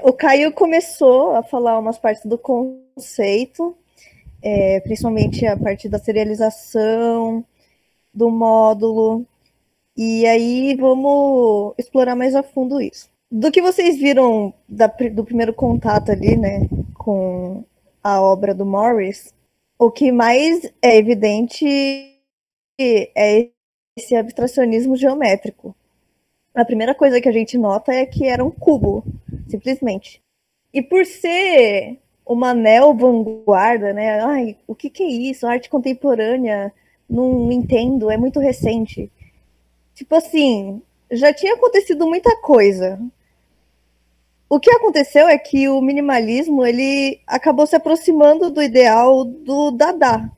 O Caio começou a falar umas partes do conceito, principalmente a partir da serialização, do módulo, e aí vamos explorar mais a fundo isso. Do que vocês viram do primeiro contato ali, né, com a obra do Morris, o que mais é evidente é esse abstracionismo geométrico. A primeira coisa que a gente nota é que era um cubo, simplesmente. E por ser uma neo-vanguarda, né? Ai, o que é isso? Arte contemporânea? Não entendo, é muito recente. Tipo assim, já tinha acontecido muita coisa. O que aconteceu é que o minimalismo ele acabou se aproximando do ideal do Dada,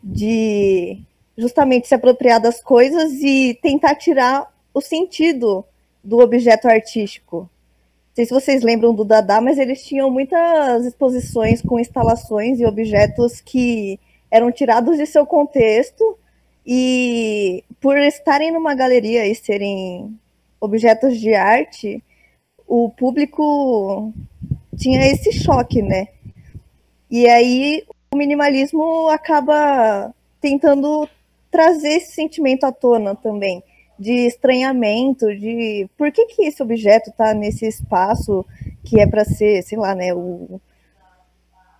de justamente se apropriar das coisas e tentar tirar o sentido do objeto artístico. Não sei se vocês lembram do Dada, mas eles tinham muitas exposições com instalações e objetos que eram tirados de seu contexto e por estarem numa galeria e serem objetos de arte, o público tinha esse choque, né? E aí o minimalismo acaba tentando trazer esse sentimento à tona também, de estranhamento, de por que esse objeto está nesse espaço que é para ser, sei lá, né, o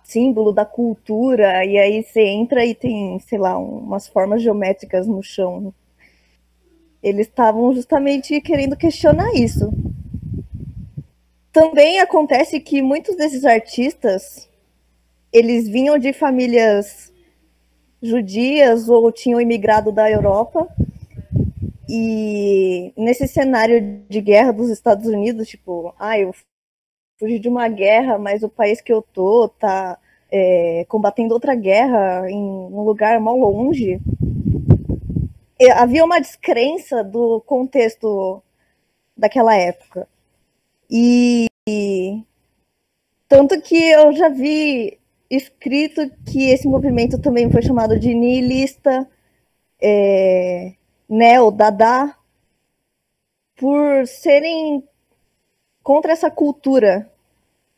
símbolo da cultura, e aí você entra e tem, sei lá, umas formas geométricas no chão. Eles estavam justamente querendo questionar isso. Também acontece que muitos desses artistas, eles vinham de famílias judias ou tinham imigrado da Europa, e nesse cenário de guerra dos Estados Unidos, tipo, eu fugi de uma guerra, mas o país que eu tô tá combatendo outra guerra em um lugar mal longe. Havia uma descrença do contexto daquela época. E tanto que eu já vi escrito que esse movimento também foi chamado de nihilista, neo-dada, por serem contra essa cultura.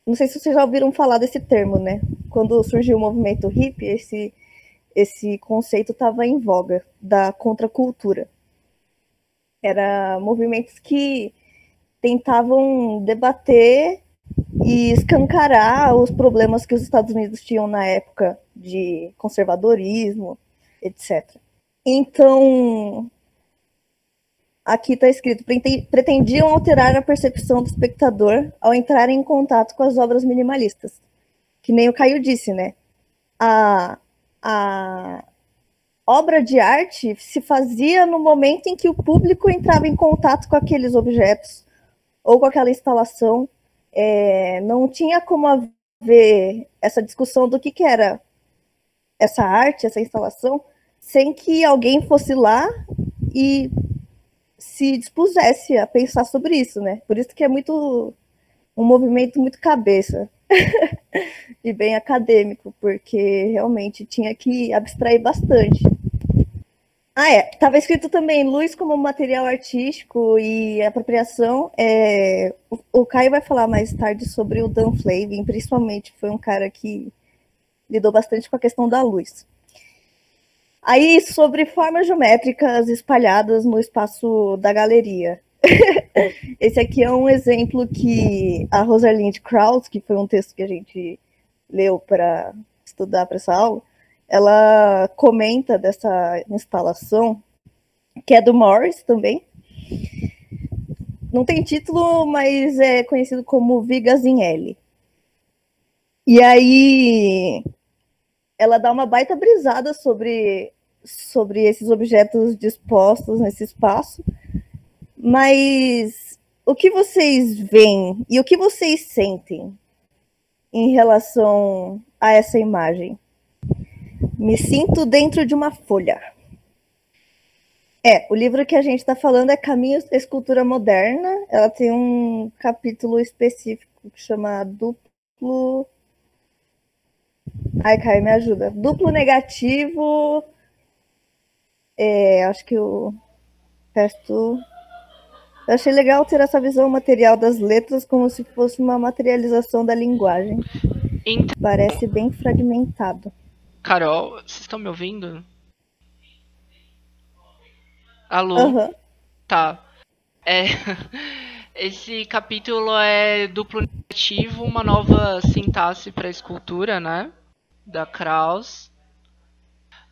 Não sei se vocês já ouviram falar desse termo, né? Quando surgiu o movimento hippie, esse conceito estava em voga, da contracultura. Era movimentos que tentavam debater e escancarar os problemas que os Estados Unidos tinham na época de conservadorismo, etc. Então, aqui está escrito, pretendiam alterar a percepção do espectador ao entrar em contato com as obras minimalistas. Que nem o Caio disse, né? A obra de arte se fazia no momento em que o público entrava em contato com aqueles objetos ou com aquela instalação. Não tinha como haver essa discussão do que era essa arte, essa instalação, sem que alguém fosse lá e se dispusesse a pensar sobre isso, né? Por isso que é um movimento muito cabeça e bem acadêmico, porque realmente tinha que abstrair bastante. Estava escrito também luz como material artístico e apropriação. O Caio vai falar mais tarde sobre o Dan Flavin, principalmente, foi um cara que lidou bastante com a questão da luz. Aí, sobre formas geométricas espalhadas no espaço da galeria. Esse aqui é um exemplo que a Rosalind Krauss, que foi um texto que a gente leu para estudar para essa aula, ela comenta dessa instalação, que é do Morris também. Não tem título, mas é conhecido como Vigas em L. E aí ela dá uma baita brisada sobre esses objetos dispostos nesse espaço. Mas o que vocês veem e o que vocês sentem em relação a essa imagem? Me sinto dentro de uma folha. O livro que a gente está falando é Caminhos da Escultura Moderna. Ela tem um capítulo específico que chama Duplo Ai, Caio, me ajuda. Duplo negativo. Acho que o resto. Eu achei legal ter essa visão material das letras como se fosse uma materialização da linguagem. Então, Parece bem fragmentado. Carol, vocês estão me ouvindo? Alô? Aham. Tá. É, esse capítulo é duplo negativo, uma nova sintaxe para escultura, né? Da Kraus.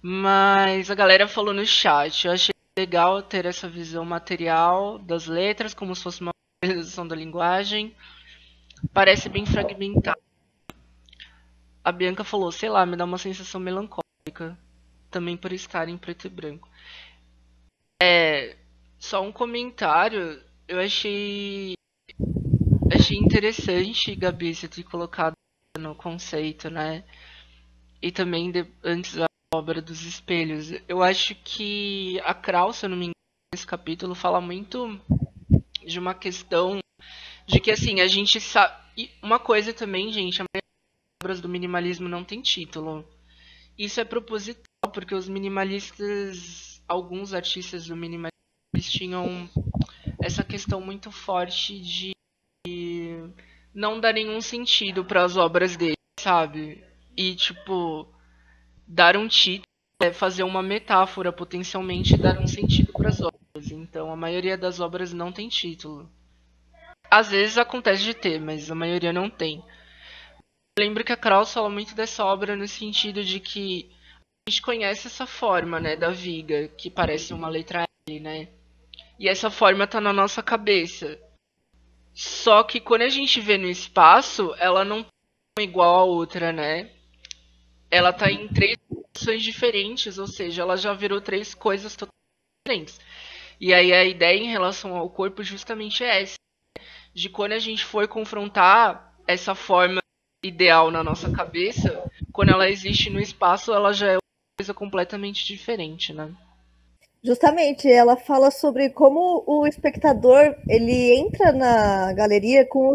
Mas a galera falou no chat. Eu achei legal ter essa visão material das letras, como se fosse uma realização da linguagem. Parece bem fragmentado. A Bianca falou, sei lá, me dá uma sensação melancólica. Também por estar em preto e branco. Só um comentário. Eu achei interessante, Gabi, você ter colocado no conceito, né? E também antes da obra dos espelhos. Eu acho que a Krauss, se eu não me engano, nesse capítulo fala muito de uma questão de que assim, a gente sabe. E uma coisa também, gente, a maioria das obras do minimalismo não tem título. Isso é proposital, porque os minimalistas, alguns artistas do minimalismo, eles tinham essa questão muito forte de não dar nenhum sentido para as obras deles, sabe? E tipo, dar um título é fazer uma metáfora, potencialmente dar um sentido para as obras. Então, a maioria das obras não tem título. Às vezes acontece de ter, mas a maioria não tem. Eu lembro que a Krauss fala muito dessa obra no sentido de que a gente conhece essa forma, né, da viga, que parece uma letra L, né? E essa forma tá na nossa cabeça. Só que quando a gente vê no espaço, ela não é igual a outra, né? Ela tá em três posições diferentes, ou seja, ela já virou três coisas totalmente diferentes. E aí a ideia em relação ao corpo justamente é essa, de quando a gente for confrontar essa forma ideal na nossa cabeça, quando ela existe no espaço, ela já é uma coisa completamente diferente, né? Justamente, ela fala sobre como o espectador ele entra na galeria com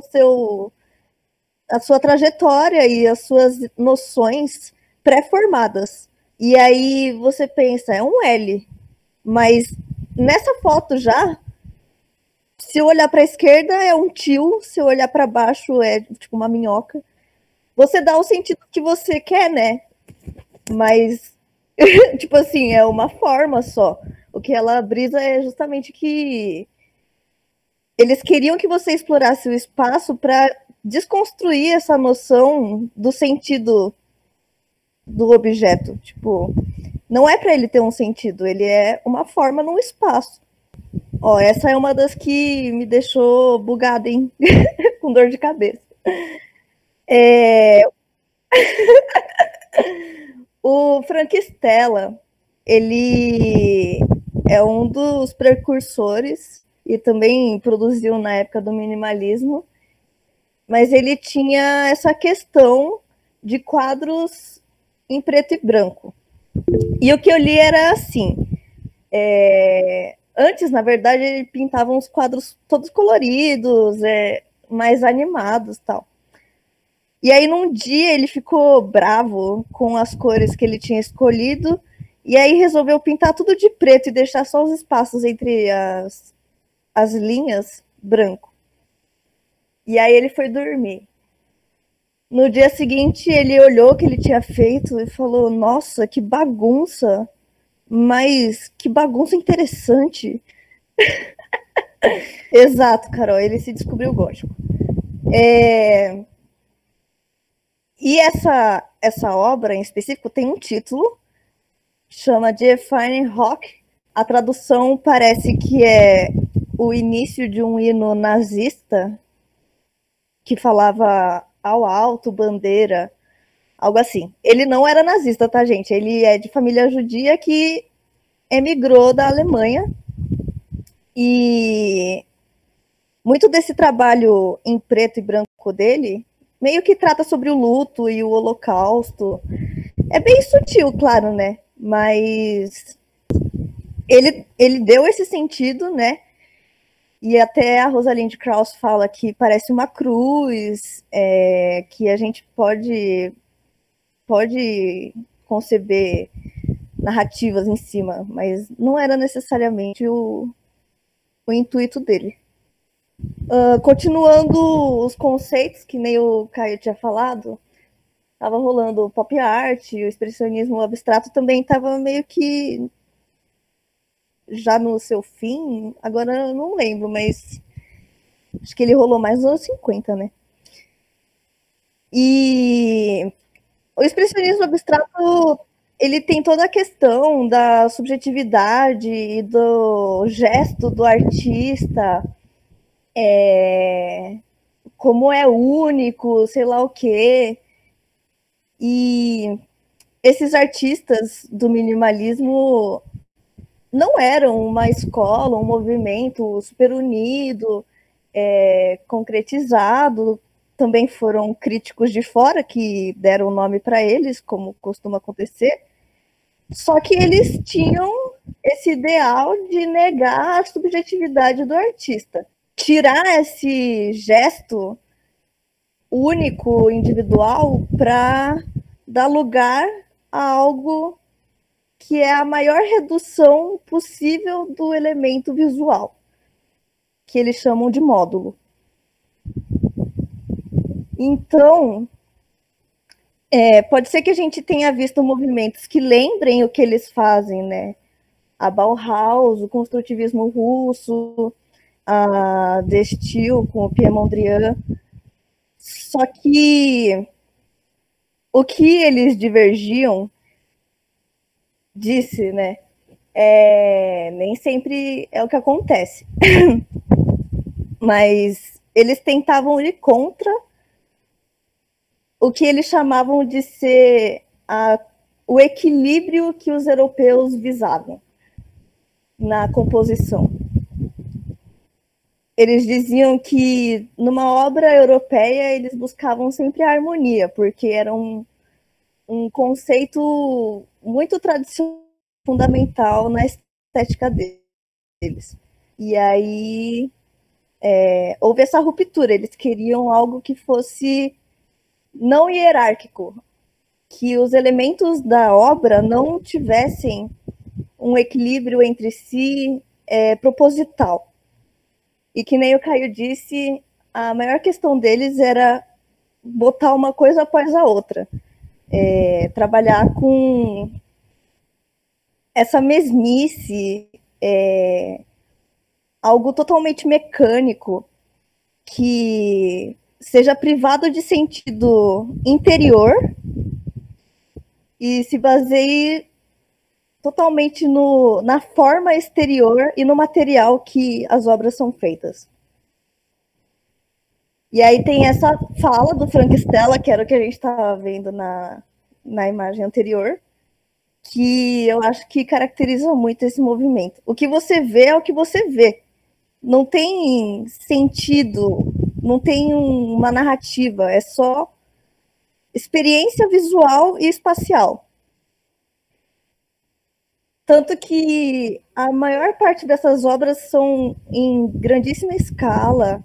a sua trajetória e as suas noções pré-formadas. E aí você pensa, é um L, mas nessa foto já, se eu olhar para a esquerda é um tio, se eu olhar para baixo é tipo uma minhoca. Você dá o sentido que você quer, né? Mas tipo assim, é uma forma só. O que ela brisa é justamente que eles queriam que você explorasse o espaço para desconstruir essa noção do sentido do objeto. Tipo, não é para ele ter um sentido, ele é uma forma no espaço. Ó, essa é uma das que me deixou bugada, hein? Com dor de cabeça. O Frank Stella, ele é um dos precursores e também produziu na época do minimalismo, mas ele tinha essa questão de quadros em preto e branco. E o que eu li era assim: antes, na verdade, ele pintava uns quadros todos coloridos, mais animados tal. E aí, num dia, ele ficou bravo com as cores que ele tinha escolhido, e aí resolveu pintar tudo de preto e deixar só os espaços entre as linhas branco. E aí ele foi dormir. No dia seguinte, ele olhou o que ele tinha feito e falou: Nossa, que bagunça! Mas que bagunça interessante. Exato, Carol, ele se descobriu gótico. E essa obra em específico tem um título, chama Define Rock. A tradução parece que é o início de um hino nazista que falava ao alto, bandeira, algo assim. Ele não era nazista, tá, gente? Ele é de família judia que emigrou da Alemanha. E muito desse trabalho em preto e branco dele meio que trata sobre o luto e o holocausto. É bem sutil, claro, né? Mas ele deu esse sentido, né? E até a Rosalind Krauss fala que parece uma cruz, que a gente pode pode conceber narrativas em cima, mas não era necessariamente o intuito dele. Continuando os conceitos, que nem o Caio tinha falado, estava rolando o pop art, o expressionismo abstrato também estava meio que já no seu fim, agora eu não lembro, mas acho que ele rolou mais nos anos 50, né? E o expressionismo abstrato, ele tem toda a questão da subjetividade e do gesto do artista, como é único, sei lá o quê. E esses artistas do minimalismo não eram uma escola, um movimento super unido, concretizado. Também foram críticos de fora que deram nome para eles, como costuma acontecer. Só que eles tinham esse ideal de negar a subjetividade do artista. Tirar esse gesto único, individual, para dar lugar a algo que é a maior redução possível do elemento visual, que eles chamam de módulo. Então, pode ser que a gente tenha visto movimentos que lembrem o que eles fazem, né? A Bauhaus, o construtivismo russo, a De Stijl com o Pierre Mondrian. Só que o que eles divergiam disse, né? Nem sempre é o que acontece. Mas eles tentavam ir contra o que eles chamavam de ser o equilíbrio que os europeus visavam na composição. Eles diziam que numa obra europeia eles buscavam sempre a harmonia, porque era um conceito muito tradicional, fundamental na estética deles. E aí houve essa ruptura, eles queriam algo que fosse não hierárquico, que os elementos da obra não tivessem um equilíbrio entre si proposital. E que nem o Caio disse, a maior questão deles era botar uma coisa após a outra. Trabalhar com essa mesmice, algo totalmente mecânico, que seja privado de sentido interior e se baseie totalmente na forma exterior e no material que as obras são feitas. E aí tem essa fala do Frank Stella, que era o que a gente estava vendo na imagem anterior, que eu acho que caracteriza muito esse movimento. O que você vê é o que você vê. Não tem sentido, não tem uma narrativa, é só experiência visual e espacial. Tanto que a maior parte dessas obras são em grandíssima escala,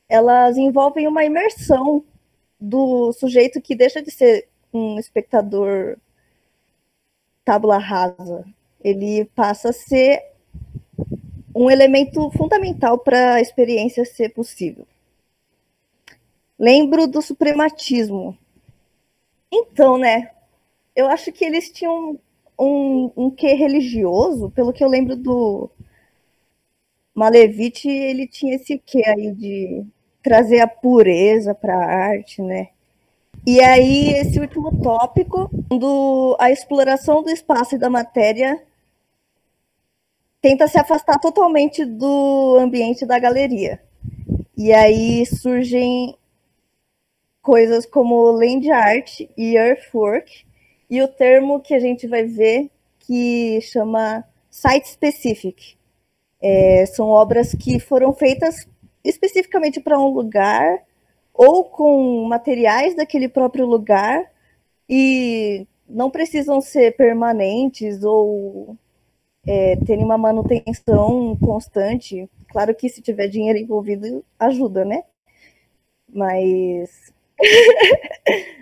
elas envolvem uma imersão do sujeito que deixa de ser um espectador tábula rasa. Ele passa a ser um elemento fundamental para a experiência ser possível. Lembro do suprematismo. Então, né, eu acho que eles tinham um quê religioso, pelo que eu lembro do Malevich, ele tinha esse quê aí de trazer a pureza para a arte, né? E aí, esse último tópico, a exploração do espaço e da matéria tenta se afastar totalmente do ambiente da galeria. E aí surgem coisas como land art e earthwork, e o termo que a gente vai ver que chama site specific. São obras que foram feitas especificamente para um lugar ou com materiais daquele próprio lugar e não precisam ser permanentes ou terem uma manutenção constante. Claro que se tiver dinheiro envolvido, ajuda, né? Mas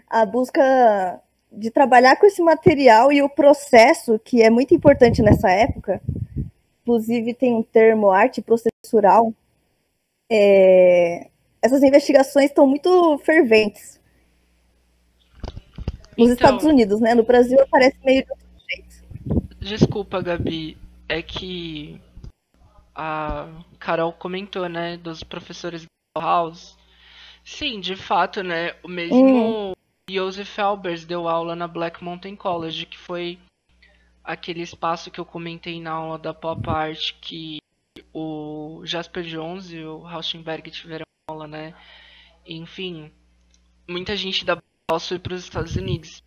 a busca de trabalhar com esse material e o processo, que é muito importante nessa época, inclusive tem um termo arte processural, essas investigações estão muito ferventes. Nos Estados Unidos, né? No Brasil aparece meio de outro jeito. Desculpa, Gabi, é que a Carol comentou, né, dos professores da House. Sim, de fato, né, o mesmo Joseph Albers deu aula na Black Mountain College, que foi aquele espaço que eu comentei na aula da Pop Art, que o Jasper Jones e o Rauschenberg tiveram aula, né? Enfim, muita gente da House foi para os Estados Unidos.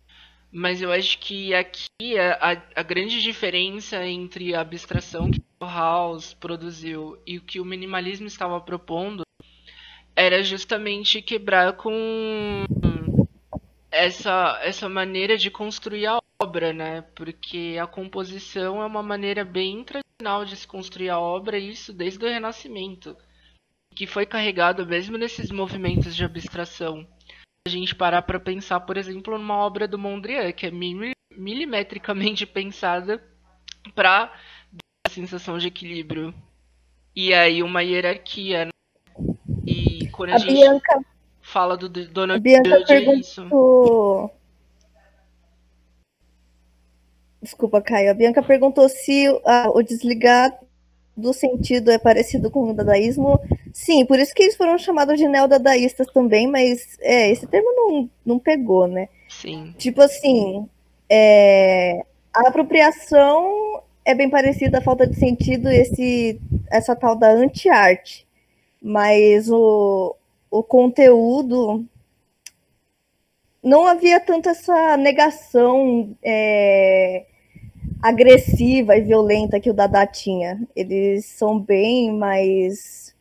Mas eu acho que aqui a grande diferença entre a abstração que o House produziu e o que o minimalismo estava propondo era justamente quebrar com essa maneira de construir a obra, né? Porque a composição é uma maneira bem tradicional de se construir a obra, isso desde o Renascimento, que foi carregado mesmo nesses movimentos de abstração. A gente parar para pensar, por exemplo, numa obra do Mondrian, que é milimetricamente pensada para dar a sensação de equilíbrio. E aí uma hierarquia, né? E quando a gente Bianca, fala do Donald Judge, é isso. Desculpa, Caio. A Bianca perguntou se o desligar do sentido é parecido com o dadaísmo. Sim, por isso que eles foram chamados de neodadaístas também, mas esse termo não pegou, né? Sim. Tipo assim, a apropriação é bem parecida à falta de sentido, essa tal da anti-arte. Mas o conteúdo não havia tanto essa negação agressiva e violenta que o Dada tinha. Eles são bem mais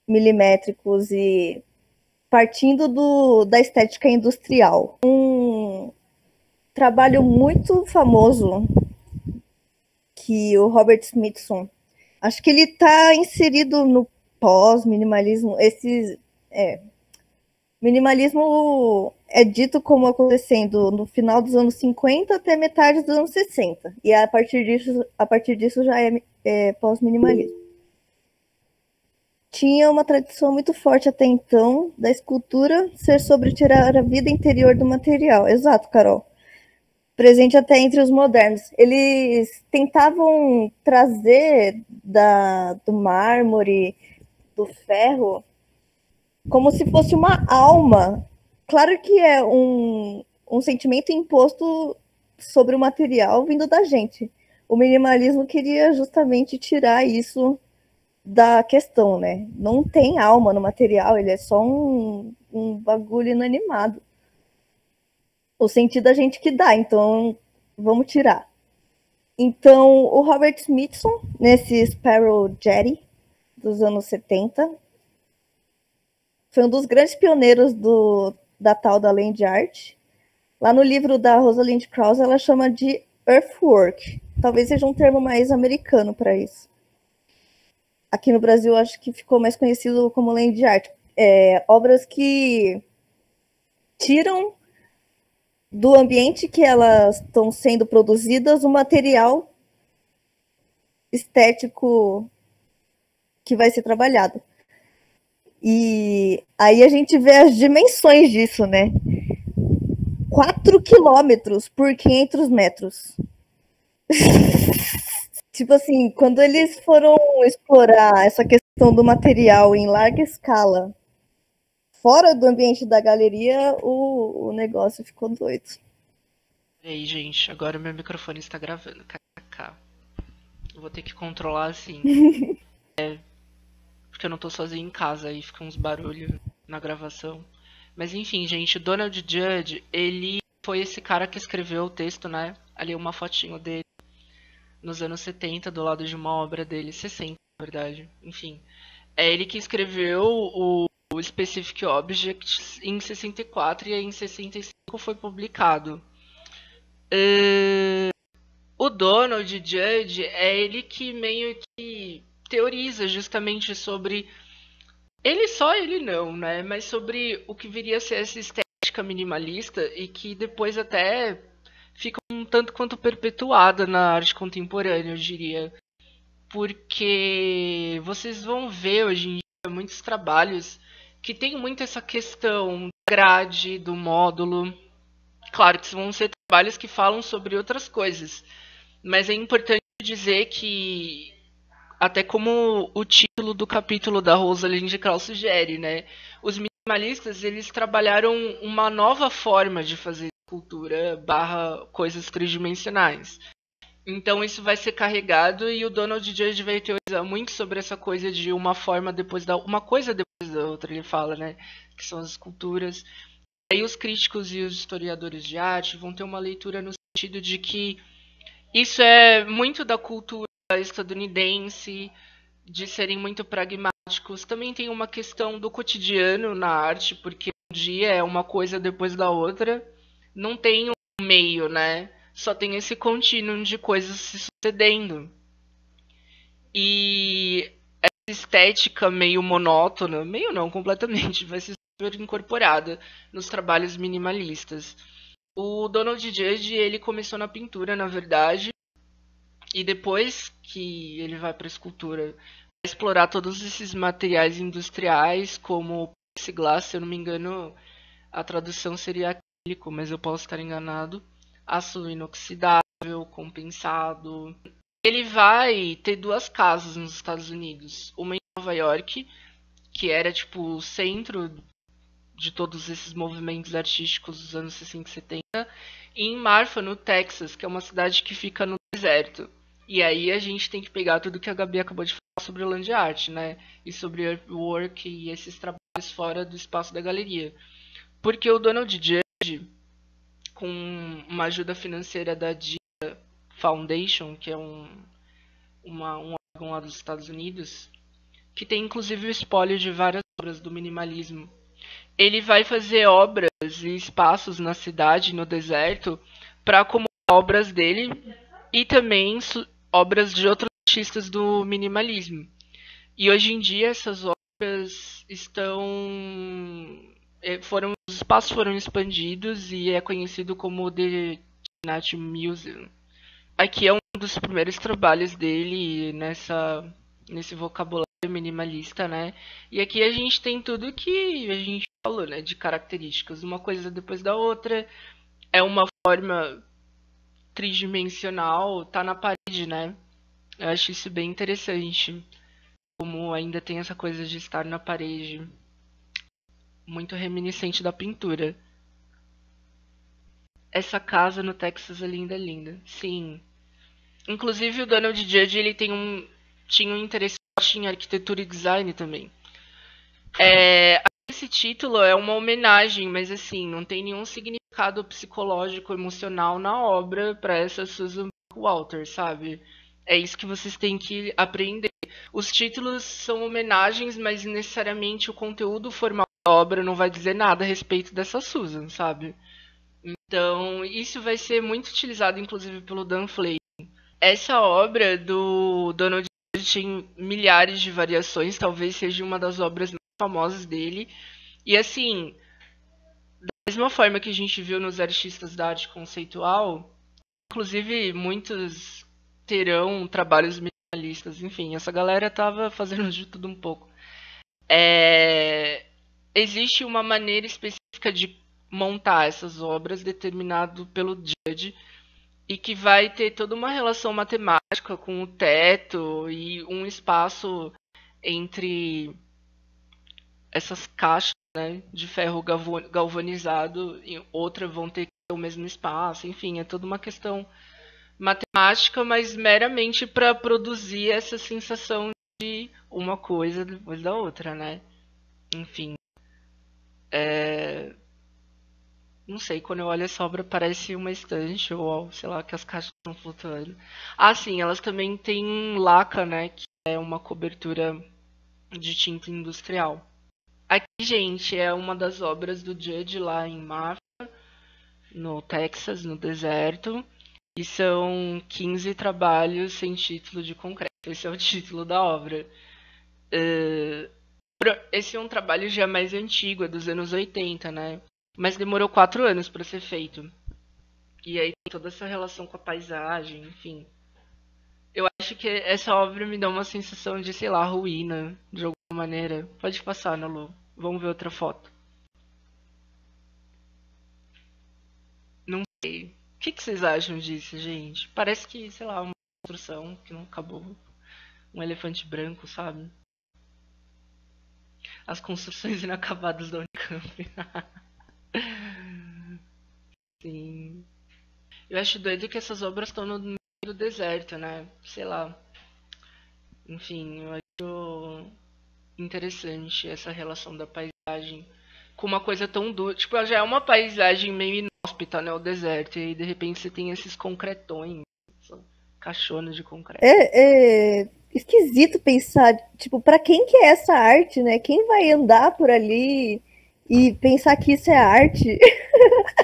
milimétricos e partindo da estética industrial. Um trabalho muito famoso que o Robert Smithson, acho que ele está inserido no pós-minimalismo. Minimalismo é dito como acontecendo no final dos anos 50 até metade dos anos 60. E a partir disso já é pós-minimalismo. Tinha uma tradição muito forte até então da escultura ser sobre tirar a vida interior do material. Exato, Carol. Presente até entre os modernos. Eles tentavam trazer do mármore, do ferro, como se fosse uma alma. Claro que é um sentimento imposto sobre o material vindo da gente. O minimalismo queria justamente tirar isso da questão, né? Não tem alma no material, ele é só um bagulho inanimado. O sentido a gente que dá, então vamos tirar. Então, o Robert Smithson, nesse Sparrow Jetty dos anos 70, foi um dos grandes pioneiros da tal da land art. Lá no livro da Rosalind Krauss, ela chama de earthwork. Talvez seja um termo mais americano para isso. Aqui no Brasil, acho que ficou mais conhecido como land art. Obras que tiram do ambiente que elas estão sendo produzidas o material estético que vai ser trabalhado. E aí a gente vê as dimensões disso, né? 4 quilômetros por 500 metros. Tipo assim, quando eles foram explorar essa questão do material em larga escala, fora do ambiente da galeria, o negócio ficou doido. E aí, gente, agora o meu microfone está gravando. KK. Eu vou ter que controlar assim. Porque eu não tô sozinho em casa, aí fica uns barulhos na gravação. Mas enfim, gente, o Donald Judd, ele foi esse cara que escreveu o texto, né? Ali uma fotinho dele nos anos 70, do lado de uma obra dele, 60, na verdade. Enfim, é ele que escreveu o Specific Objects em 64 e aí em 65 foi publicado. O Donald Judd é ele que meio que teoriza justamente sobre ele não, né? Mas sobre o que viria a ser essa estética estética minimalista e que depois até fica um tanto quanto perpetuada na arte contemporânea, eu diria. Porque vocês vão ver hoje em dia muitos trabalhos que tem muito essa questão da grade, do módulo. Claro que vão ser trabalhos que falam sobre outras coisas, mas é importante dizer que, até como o título do capítulo da Rosalind Krauss sugere, né? Os minimalistas, eles trabalharam uma nova forma de fazer escultura barra coisas tridimensionais. Então isso vai ser carregado e o Donald Judge vai teorizar muito sobre essa coisa de uma forma depois da uma coisa depois da outra, ele fala, né? Que são as esculturas. Aí os críticos e os historiadores de arte vão ter uma leitura no sentido de que isso é muito da cultura estadunidense, de serem muito pragmáticos. Também tem uma questão do cotidiano na arte, porque um dia é uma coisa depois da outra. Não tem um meio, né? Só tem esse contínuo de coisas se sucedendo. E essa estética meio monótona, meio não, completamente, vai ser super incorporada nos trabalhos minimalistas. O Donald Judge, ele começou na pintura, na verdade, e depois que ele vai para a escultura, vai explorar todos esses materiais industriais, como plexiglass, se eu não me engano, a tradução seria acrílico, mas eu posso estar enganado. Aço inoxidável, compensado. Ele vai ter duas casas nos Estados Unidos. Uma em Nova York, que era tipo o centro de todos esses movimentos artísticos dos anos 60 e 70. E em Marfa, no Texas, que é uma cidade que fica no deserto. E aí a gente tem que pegar tudo que a Gabi acabou de falar sobre o land art, né? E sobre artwork e esses trabalhos fora do espaço da galeria. Porque o Donald Judge, com uma ajuda financeira da DIA Foundation, que é um órgão lá dos Estados Unidos, que tem inclusive o espólio de várias obras do minimalismo. Ele vai fazer obras e espaços na cidade, no deserto, para acumular obras dele e também obras de outros artistas do minimalismo. E hoje em dia essas obras os espaços foram expandidos e é conhecido como The Night Museum. Aqui é um dos primeiros trabalhos dele nesse vocabulário minimalista, né? E aqui a gente tem tudo que a gente falou, né? De características, uma coisa depois da outra. É uma forma tridimensional, tá na parede, né? Eu acho isso bem interessante. Como ainda tem essa coisa de estar na parede. Muito reminiscente da pintura. Essa casa no Texas é linda, linda. Sim. Inclusive o Donald Judge, ele tinha um interesse em arquitetura e design também. Esse título é uma homenagem, mas assim, não tem nenhum significado psicológico, emocional na obra para essa Susan Walters, sabe? É isso que vocês têm que aprender. Os títulos são homenagens, mas necessariamente o conteúdo formal da obra não vai dizer nada a respeito dessa Susan, sabe? Então, isso vai ser muito utilizado, inclusive, pelo Dan Flavin. Essa obra do Donald Judge tem milhares de variações, talvez seja uma das obras mais famosas dele. E assim, da mesma forma que a gente viu nos artistas da arte conceitual, inclusive muitos terão trabalhos minimalistas, enfim, essa galera tava fazendo de tudo um pouco. Existe uma maneira específica de montar essas obras determinado pelo Judge e que vai ter toda uma relação matemática com o teto e um espaço entre essas caixas, né, de ferro galvanizado e outra vão ter que ter o mesmo espaço, enfim, é toda uma questão matemática, mas meramente para produzir essa sensação de uma coisa depois da outra, né? Enfim, não sei, quando eu olho essa obra parece uma estante ou sei lá, que as caixas estão flutuando. Ah, sim, elas também têm laca, né, que é uma cobertura de tinta industrial. Aqui, gente, é uma das obras do Judge lá em Marfa, no Texas, no deserto. E são 15 trabalhos sem título de concreto. Esse é o título da obra. Esse é um trabalho já mais antigo, é dos anos 80, né? mas demorou 4 anos para ser feito. E aí tem toda essa relação com a paisagem, enfim. Eu acho que essa obra me dá uma sensação de, sei lá, ruína, de alguma maneira. Pode passar, Nalu. Vamos ver outra foto. Não sei. O que vocês acham disso, gente? Parece que, sei lá, uma construção que não acabou. Um elefante branco, sabe? As construções inacabadas da Unicamp. Sim. Eu acho doido que essas obras estão no meio do deserto, né? Sei lá. Enfim, eu acho interessante essa relação da paisagem com uma coisa tão dura. Tipo, já é uma paisagem meio inóspita, né? O deserto. E aí, de repente, você tem esses concretões. Caixonas de concreto. É esquisito pensar, tipo, pra quem que é essa arte, né? Quem vai andar por ali e pensar que isso é arte?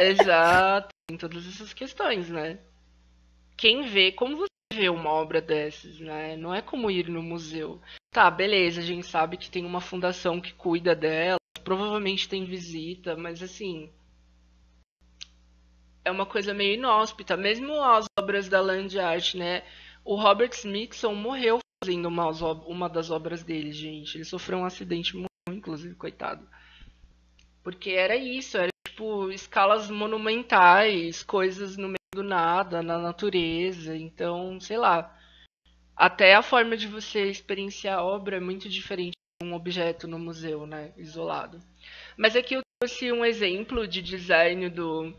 Exato. Tem todas essas questões, né? Quem vê, como você vê uma obra dessas, né? Não é como ir no museu. Tá, beleza, a gente sabe que tem uma fundação que cuida dela, provavelmente tem visita, mas assim, é uma coisa meio inóspita. Mesmo as obras da Land Art, né? O Robert Smithson morreu fazendo uma das obras dele, gente. Ele sofreu um acidente e morreu, inclusive, coitado. Porque era isso, era tipo escalas monumentais, coisas no meio do nada, na natureza. Então, sei lá. Até a forma de você experienciar a obra é muito diferente de um objeto no museu, né? Isolado. Mas aqui eu trouxe um exemplo de design do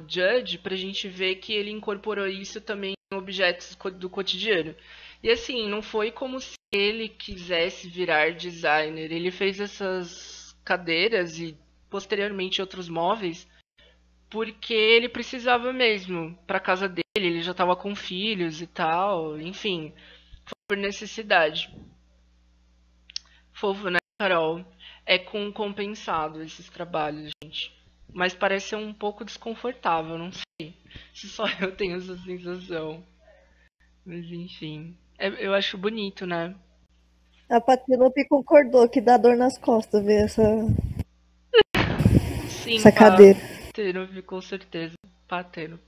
Judge pra gente ver que ele incorporou isso também em objetos do cotidiano. E assim, não foi como se ele quisesse virar designer. Ele fez essas cadeiras e posteriormente outros móveis porque ele precisava mesmo para casa dele, ele já estava com filhos e tal, enfim, foi por necessidade. Fofo, né, Carol? É com compensado esses trabalhos, gente. Mas parece ser um pouco desconfortável, não sei se só eu tenho essa sensação. Mas enfim, eu acho bonito, né? A Patilope concordou que dá dor nas costas ver Sim, essa cadeira. patero, com certeza. Patero.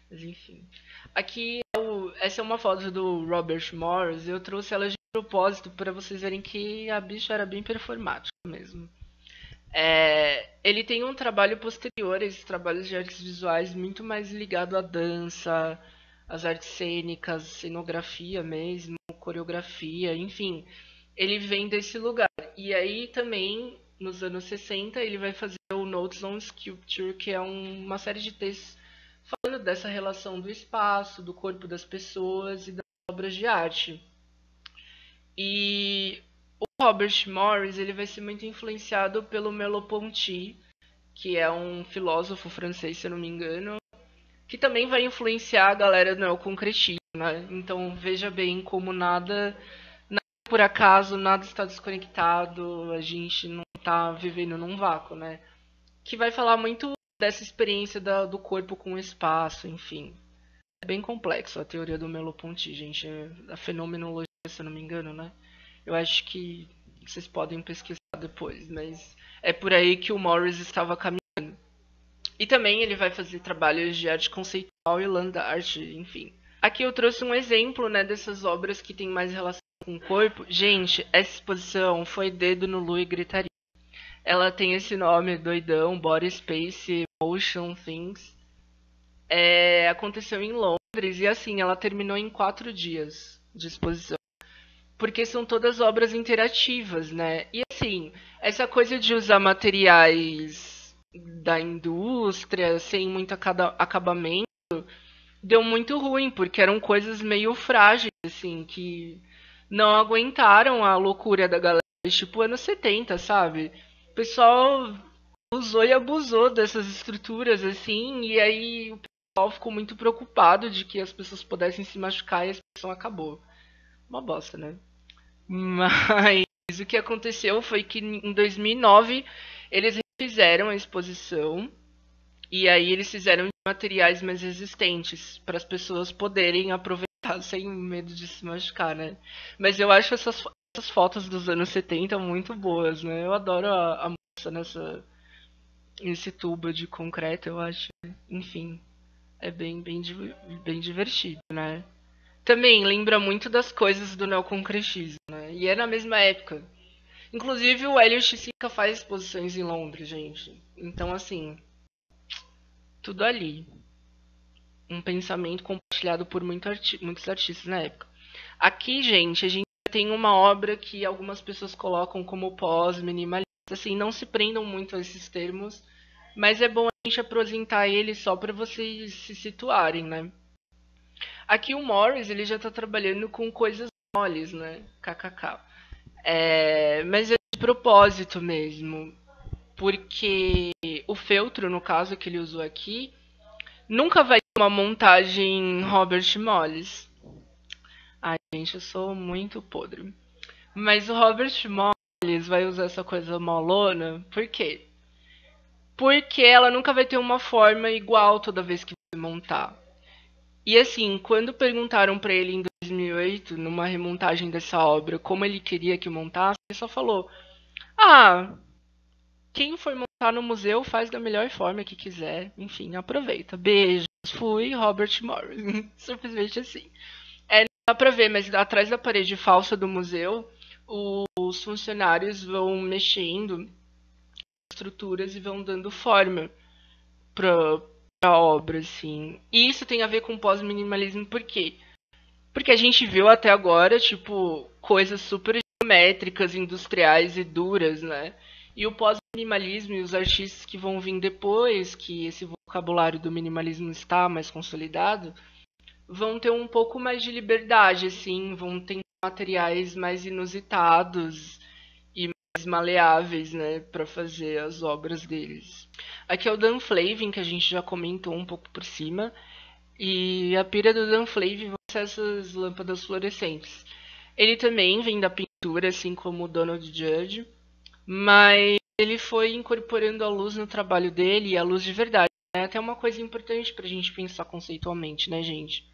Mas enfim. Aqui, essa é uma foto do Robert Morris. Eu trouxe ela de propósito para vocês verem que a bicha era bem performática mesmo. Ele tem um trabalho posterior, esses trabalhos de artes visuais, muito mais ligado à dança, às artes cênicas, cenografia mesmo, coreografia, enfim. Ele vem desse lugar. E aí também, nos anos 60, ele vai fazer o Notes on Sculpture, que é uma série de textos falando dessa relação do espaço, do corpo das pessoas e das obras de arte. E o Robert Morris ele vai ser muito influenciado pelo Merleau-Ponty, que é um filósofo francês, se eu não me engano, que também vai influenciar a galera do neoconcretismo, né? Então veja bem como nada por acaso, nada está desconectado, a gente não está vivendo num vácuo, né? Que vai falar muito dessa experiência do corpo com o espaço, enfim. É bem complexo a teoria do Merleau-Ponty, gente. A fenomenologia, se eu não me engano, né? Eu acho que vocês podem pesquisar depois, mas é por aí que o Morris estava caminhando. E também ele vai fazer trabalhos de arte conceitual e land art, enfim. Aqui eu trouxe um exemplo, né, dessas obras que tem mais relação com o corpo. Gente, essa exposição foi Dedo no Lu e Gritaria. Ela tem esse nome doidão, Body Space Motion Things. Aconteceu em Londres e assim, ela terminou em 4 dias de exposição. Porque são todas obras interativas, né? E assim, essa coisa de usar materiais da indústria sem muito acabamento deu muito ruim, porque eram coisas meio frágeis, assim, que não aguentaram a loucura da galera, tipo anos 70, sabe? O pessoal usou e abusou dessas estruturas, assim, e aí o pessoal ficou muito preocupado de que as pessoas pudessem se machucar e a exposição acabou. Uma bosta, né? Mas o que aconteceu foi que em 2009 eles refizeram a exposição e aí eles fizeram de materiais mais resistentes para as pessoas poderem aproveitar sem medo de se machucar, né? Mas eu acho essas fotos dos anos 70 muito boas, né? Eu adoro a moça esse tubo de concreto, eu acho. Enfim, é bem divertido, né? Também lembra muito das coisas do neoconcretismo, né? E é na mesma época. Inclusive o Elliot Sica faz exposições em Londres, gente. Então, assim, tudo ali. Um pensamento compartilhado por muitos artistas na época. Aqui, gente, a gente tem uma obra que algumas pessoas colocam como pós-minimalista. Assim, não se prendam muito a esses termos, mas é bom a gente apresentar ele só para vocês se situarem, né? Aqui o Morris, ele já tá trabalhando com coisas moles, né? KKK. Mas é de propósito mesmo, porque o feltro, no caso que ele usou aqui, nunca vai ter uma montagem Robert Moles. Ai, gente, eu sou muito podre. Mas o Robert Moles vai usar essa coisa molona, por quê? Porque ela nunca vai ter uma forma igual toda vez que você montar. E assim, quando perguntaram pra ele em 2008, numa remontagem dessa obra, como ele queria que montasse, ele só falou: "Ah, quem for montar no museu faz da melhor forma que quiser. Enfim, aproveita. Beijos. Fui Robert Morris." Simplesmente assim. Não dá pra ver, mas atrás da parede falsa do museu, os funcionários vão mexendo estruturas e vão dando forma pra, pra obra, assim. E isso tem a ver com pós-minimalismo, por quê? Porque a gente viu até agora, tipo, coisas super geométricas, industriais e duras, né? E o pós-minimalismo e os artistas que vão vir depois, que esse vocabulário do minimalismo está mais consolidado, vão ter um pouco mais de liberdade, assim, vão ter materiais mais inusitados e mais maleáveis, né, para fazer as obras deles. Aqui é o Dan Flavin, que a gente já comentou um pouco por cima, e a pira do Dan Flavin vão ser essas lâmpadas fluorescentes. Ele também vem da pintura, assim como o Donald Judd, mas ele foi incorporando a luz no trabalho dele, e a luz de verdade. É até uma coisa importante pra gente pensar conceitualmente, né, gente?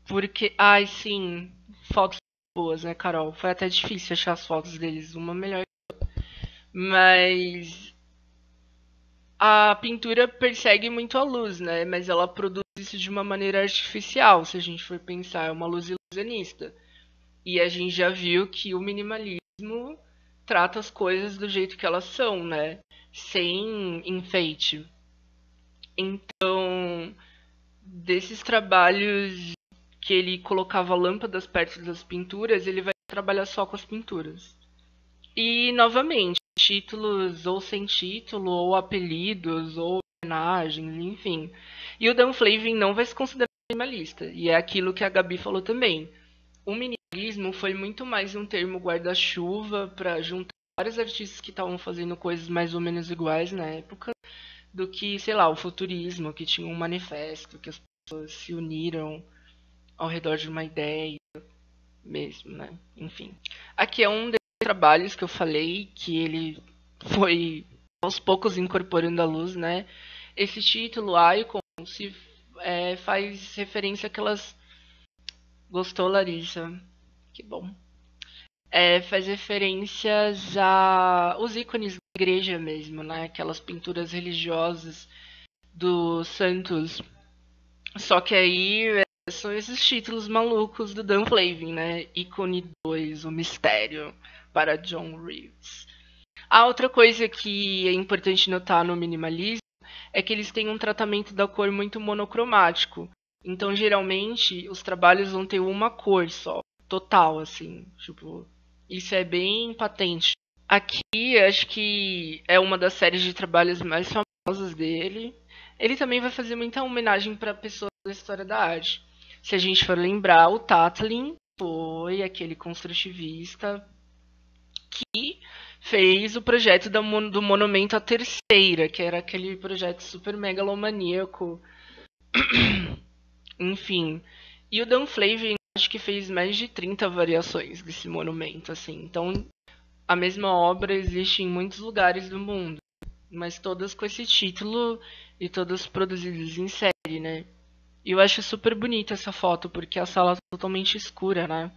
Porque, ai, sim, fotos boas, né, Carol? Foi até difícil achar as fotos deles, uma melhor. Mas a pintura persegue muito a luz, né? Mas ela produz isso de uma maneira artificial, se a gente for pensar, é uma luz ilusionista. E a gente já viu que o minimalismo trata as coisas do jeito que elas são, né? Sem enfeite. Então, desses trabalhos que ele colocava lâmpadas perto das pinturas, ele vai trabalhar só com as pinturas. E, novamente, títulos ou sem título, ou apelidos, ou homenagens, enfim. E o Dan Flavin não vai se considerar minimalista. E é aquilo que a Gabi falou também. O minimalismo foi muito mais um termo guarda-chuva para juntar vários artistas que estavam fazendo coisas mais ou menos iguais na época, do que, sei lá, o futurismo, que tinha um manifesto, que as pessoas se uniram ao redor de uma ideia mesmo, né? Enfim. Aqui é um desses trabalhos que eu falei, que ele foi aos poucos incorporando a luz, né? Esse título, Icon, faz referência àquelas... Gostou, Larissa? Que bom. Faz referências a os ícones da igreja mesmo, né? Aquelas pinturas religiosas dos santos. Só que aí são esses títulos malucos do Dan Flavin, né? Ícone 2, o mistério, para John Reeves. A outra coisa que é importante notar no minimalismo é que eles têm um tratamento da cor muito monocromático. Então, geralmente, os trabalhos vão ter uma cor só, total, assim. Tipo, isso é bem patente. Aqui, acho que é uma das séries de trabalhos mais famosas dele. Ele também vai fazer muita homenagem para pessoas da história da arte. Se a gente for lembrar, o Tatlin foi aquele construtivista que fez o projeto do Monumento à Terceira, que era aquele projeto super megalomaníaco. Enfim. E o Dan Flavin acho que fez mais de 30 variações desse monumento, assim. Então, a mesma obra existe em muitos lugares do mundo, mas todas com esse título e todas produzidas em série, né? E eu acho super bonita essa foto, porque a sala tá totalmente escura, né?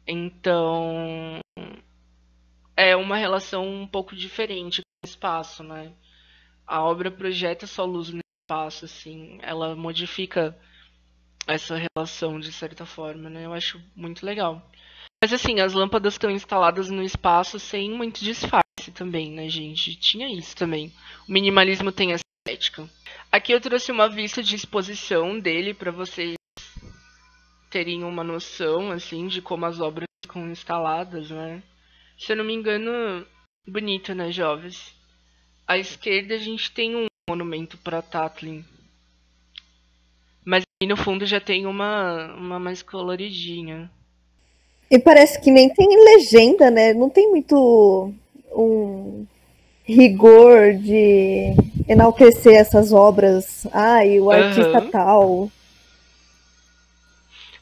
Então, é uma relação um pouco diferente espaço, né? A obra projeta sua luz no espaço, assim, ela modifica essa relação de certa forma, né? Eu acho muito legal. Mas assim, as lâmpadas estão instaladas no espaço sem muito disfarce também, né, gente? Tinha isso também. O minimalismo tem essa estética. Aqui eu trouxe uma vista de exposição dele para vocês terem uma noção, assim, de como as obras ficam instaladas, né? Se eu não me engano, bonito, né, jovens? À esquerda a gente tem um monumento para Tatlin. Mas aí no fundo já tem uma mais coloridinha. E parece que nem tem legenda, né? Não tem muito um rigor de enaltecer essas obras. E o artista tal.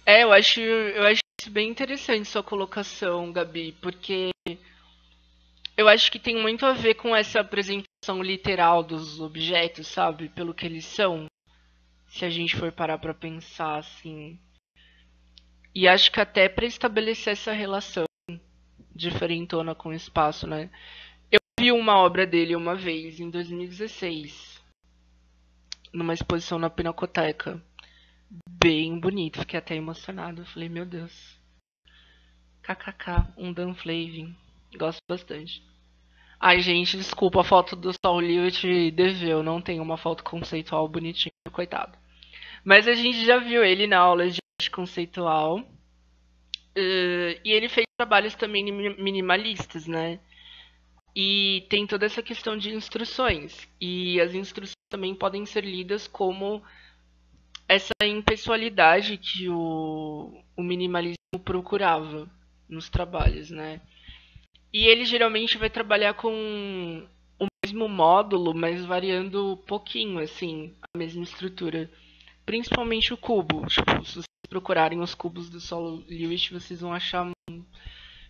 Eu acho isso bem interessante sua colocação, Gabi, porque eu acho que tem muito a ver com essa apresentação literal dos objetos, sabe? Pelo que eles são. Se a gente for parar pra pensar assim. E acho que até para estabelecer essa relação diferentona com o espaço, né? Eu vi uma obra dele uma vez, em 2016, numa exposição na Pinacoteca. Bem bonito, fiquei até emocionado. Falei, meu Deus. KKK, um Dan Flavin. Gosto bastante. Ai, gente, desculpa, a foto do Saul Lewitt deveu. Não tem uma foto conceitual bonitinha, coitado. Mas a gente já viu ele na aula de arte conceitual. E ele fez trabalhos também minimalistas, né? E tem toda essa questão de instruções. E as instruções também podem ser lidas como essa impessoalidade que o minimalismo procurava nos trabalhos, né? E ele geralmente vai trabalhar com o mesmo módulo, mas variando um pouquinho, assim, a mesma estrutura. Principalmente o cubo. Tipo, se vocês procurarem os cubos do Saul Lewitt, vocês vão achar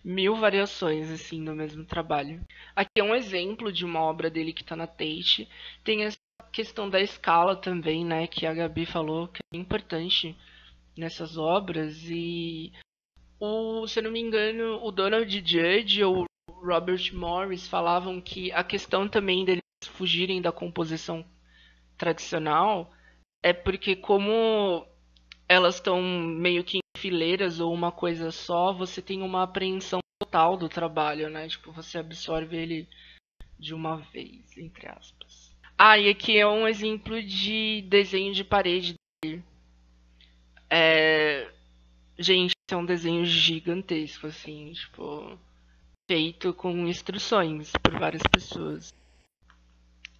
1000 variações, assim, no mesmo trabalho. Aqui é um exemplo de uma obra dele que tá na Tate. Tem essa questão da escala também, né, que a Gabi falou, que é importante nessas obras. E, se eu não me engano, o Donald Judge ou Robert Morris falavam que a questão também deles fugirem da composição tradicional é porque como elas estão meio que em fileiras ou uma coisa só, você tem uma apreensão total do trabalho, né? Tipo, você absorve ele de uma vez, entre aspas. E aqui é um exemplo de desenho de parede dele. Gente, é um desenho gigantesco, assim, tipo, feito com instruções por várias pessoas.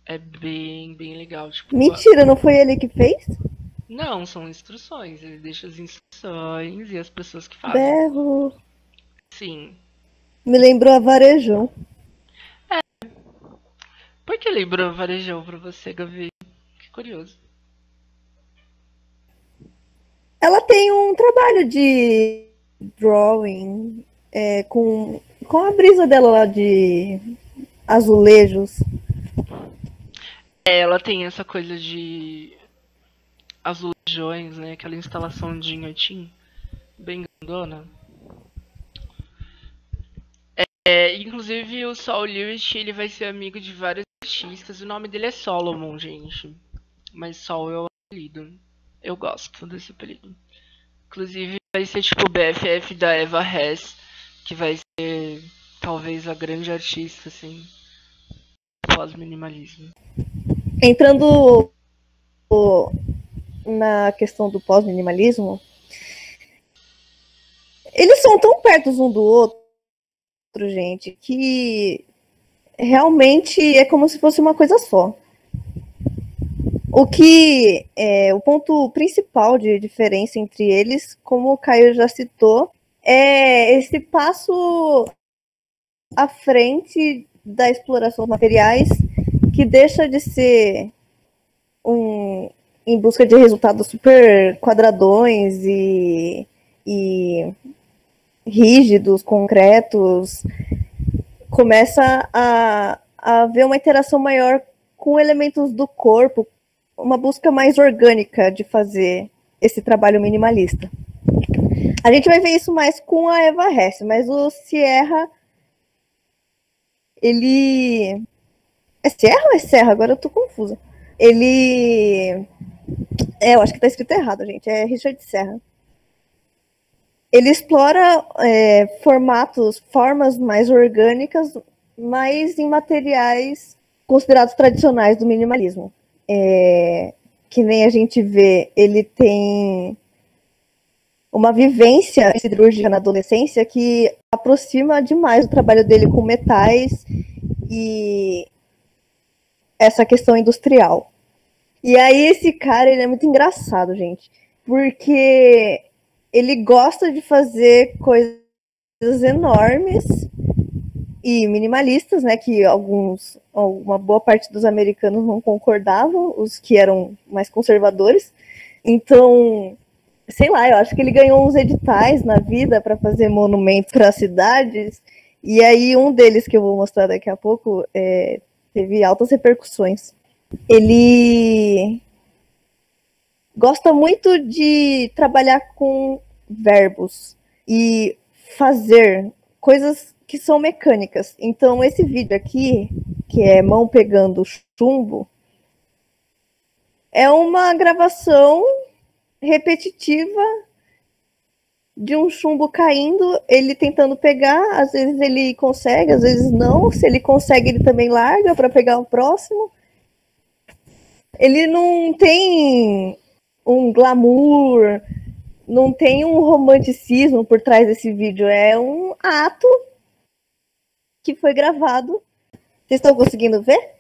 É bem, bem legal. Tipo, Mentira, não foi ele que fez? não, são instruções. Ele deixa as instruções e as pessoas que fazem. Berro. Sim. Me lembrou a Varejão. Por que lembrou Varejão pra você, Gavi? Que curioso. Ela tem um trabalho de drawing com a brisa dela lá de azulejos. Ela tem essa coisa de azulejões, né? Aquela instalação de inhotim bem grandona. Inclusive o Saul Lewitt, ele vai ser amigo de vários artistas. O nome dele é Solomon, gente. Mas Sol é o apelido. Eu gosto desse apelido. Inclusive vai ser tipo o BFF da Eva Hess, que vai ser talvez a grande artista, assim, pós-minimalismo. Entrando na questão do pós-minimalismo, eles são tão perto um do outro, gente, que realmente é como se fosse uma coisa só. O ponto principal de diferença entre eles, como o Caio já citou, é esse passo à frente da exploração dos materiais, que deixa de ser em busca de resultados super quadradões e rígidos, concretos, começa a haver uma interação maior com elementos do corpo, uma busca mais orgânica de fazer esse trabalho minimalista. A gente vai ver isso mais com a Eva Hess, mas o Sierra, ele É Serra ou é Serra? Agora eu tô confusa. Ele... eu acho que tá escrito errado, gente. É Richard Serra. Ele explora formas mais orgânicas, mas em materiais considerados tradicionais do minimalismo. Que nem a gente vê, ele tem uma vivência siderúrgica na adolescência que aproxima demais o trabalho dele com metais e essa questão industrial. E aí esse cara, ele é muito engraçado, gente, porque ele gosta de fazer coisas enormes e minimalistas, né, que uma boa parte dos americanos não concordavam, os que eram mais conservadores. Então, sei lá, eu acho que ele ganhou uns editais na vida para fazer monumentos para cidades, e aí um deles que eu vou mostrar daqui a pouco teve altas repercussões. Ele gosta muito de trabalhar com verbos e fazer coisas que são mecânicas. Então, esse vídeo aqui, que é mão pegando chumbo, é uma gravação repetitiva de um chumbo caindo, ele tentando pegar, às vezes ele consegue, às vezes não. Se ele consegue, ele também larga para pegar o próximo. Ele não tem um glamour, não tem um romanticismo por trás desse vídeo. É um ato que foi gravado. Vocês estão conseguindo ver?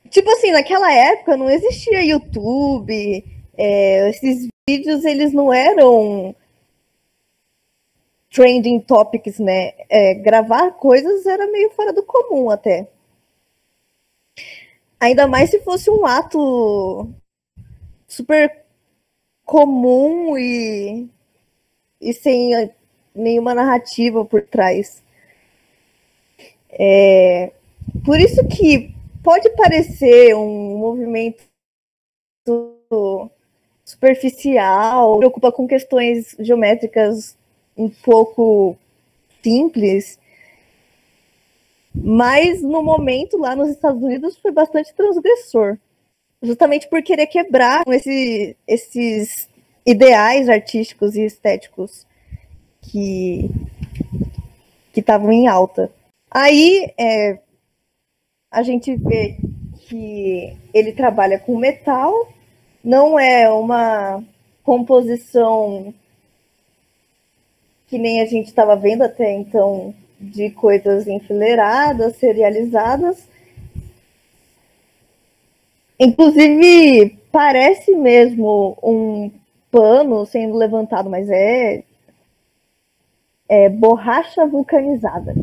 Tipo assim, naquela época não existia YouTube, esses vídeos eles não eram trending topics, né? Gravar coisas era meio fora do comum até. Ainda mais se fosse um ato super comum e sem nenhuma narrativa por trás. Por isso que pode parecer um movimento superficial, preocupa com questões geométricas um pouco simples, mas no momento lá nos Estados Unidos foi bastante transgressor, justamente por querer quebrar esses ideais artísticos e estéticos que estavam em alta. Aí a gente vê que ele trabalha com metal, não é uma composição que nem a gente estava vendo até então, de coisas enfileiradas, serializadas. Inclusive, parece mesmo um pano sendo levantado, mas é borracha vulcanizada.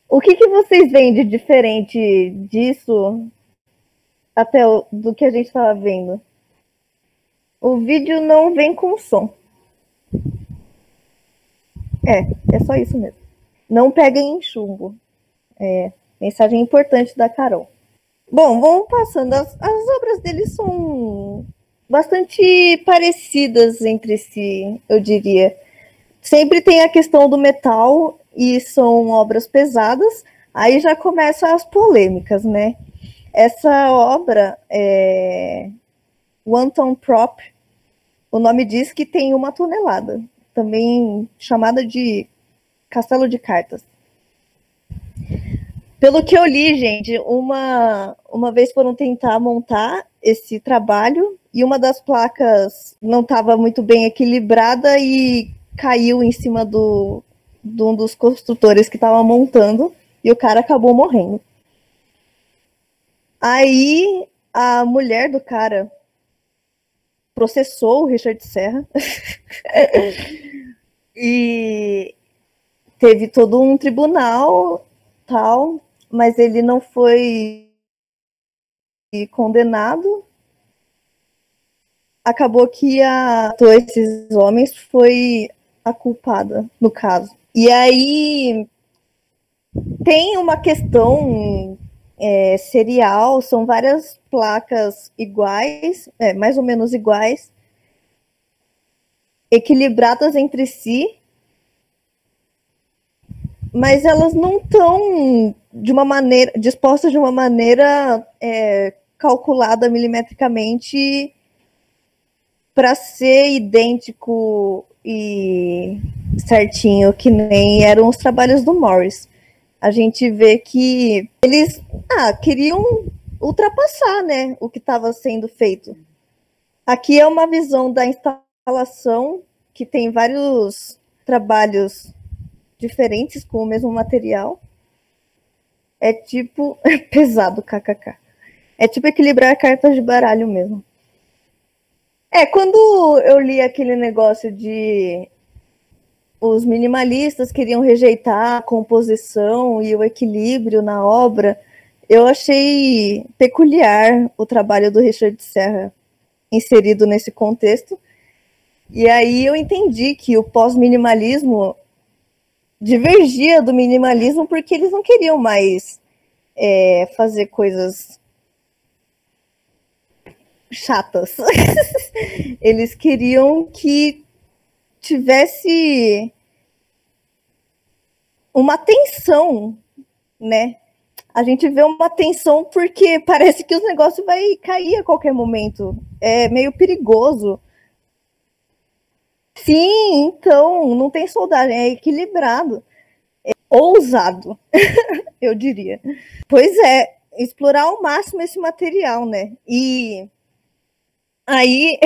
O que vocês veem de diferente disso até do que a gente estava vendo? O vídeo não vem com som. É só isso mesmo. Não peguem em chumbo. Mensagem importante da Carol. Bom, vamos passando. As obras dele são bastante parecidas entre si, eu diria. Sempre tem a questão do metal e são obras pesadas. Aí já começam as polêmicas, né? Essa obra One Ton Prop, o nome diz que tem 1 tonelada, também chamada de castelo de cartas. Pelo que eu li, gente, uma vez foram tentar montar esse trabalho e uma das placas não estava muito bem equilibrada e caiu em cima de um dos construtores que estava montando e o cara acabou morrendo. Aí a mulher do cara processou o Richard Serra e teve todo um tribunal tal, mas ele não foi condenado. Acabou que esses homens foi a culpada no caso. E aí tem uma questão serial, são várias placas iguais, mais ou menos iguais, equilibradas entre si, mas elas não estão dispostas de uma maneira calculada milimetricamente para ser idêntico e certinho, que nem eram os trabalhos do Morris. A gente vê que eles queriam ultrapassar, né, o que estava sendo feito. Aqui é uma visão da instalação, que tem vários trabalhos diferentes com o mesmo material. É tipo... pesado, kkk. É tipo equilibrar cartas de baralho mesmo. Quando eu li aquele negócio de os minimalistas queriam rejeitar a composição e o equilíbrio na obra, eu achei peculiar o trabalho do Richard Serra inserido nesse contexto. E aí eu entendi que o pós-minimalismo divergia do minimalismo porque eles não queriam mais fazer coisas chatas. Eles queriam que tivesse uma tensão, né? A gente vê uma tensão porque parece que os negócios vai cair a qualquer momento. É meio perigoso. Sim, então, não tem soldagem, é equilibrado. É ousado, eu diria. Pois é, explorar ao máximo esse material, né? E aí